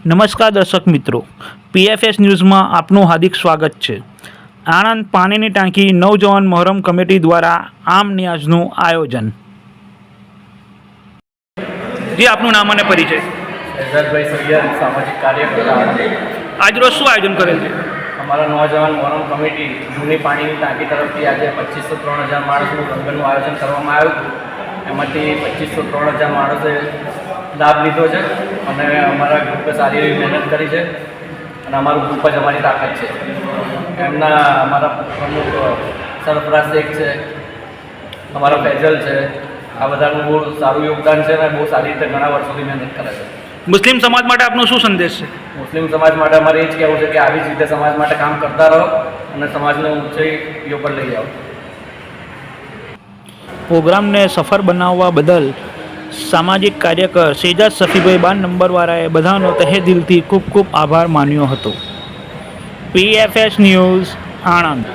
નમસ્કાર દર્શક મિત્રો, પીએફએસ ન્યૂઝમાં આપનું હાર્દિક સ્વાગત છે। આણંદ પાણીની ટાંકી નવજવાન મોહરમ કમિટી દ્વારા આમ નિયાઝનું આયોજન। જી, આપનું નામ અને પરિચય। એઝાદભાઈ સૈયદ, સામાજિક કાર્યકર્તા। આજરોજ શું આયોજન કરેલ છે? અમારા નવજવાન મોહરમ કમિટી જૂની પાણીની ટાંકી તરફથી આજે 2503,000 માણસનું લંગરનું આયોજન કરવામાં આવ્યું હતું। એમાંથી 2503,000 માણસે લાભ લીધો છે અને અમારા ગ્રુપે સારી એવી મહેનત કરી છે અને અમારું ગ્રુપ જ અમારી તાકાત છે। એમના અમારા પ્રમુખ સરફરાજ શેખ છે, અમારા ફેજલ છે, આ બધાનું બહુ સારું યોગદાન છે અને બહુ સારી રીતે ઘણા વર્ષોથી મહેનત કરે છે। મુસ્લિમ સમાજ માટે આપનો શું સંદેશ છે? મુસ્લિમ સમાજ માટે અમારે એ જ કહેવું છે કે આવી જ રીતે સમાજ માટે કામ કરતા રહો અને સમાજને ઊંચાઈઓ પર લઈ જાઓ। પ્રોગ્રામને સફળ બનાવવા બદલ સામાજિક કાર્યકર શેજાદ સફીભાઈ 12 નંબરવાળાએ બધાનો તહે દિલથી ખૂબ ખૂબ આભાર માન્યો હતો। પીએફએસ ન્યૂઝ, આણંદ।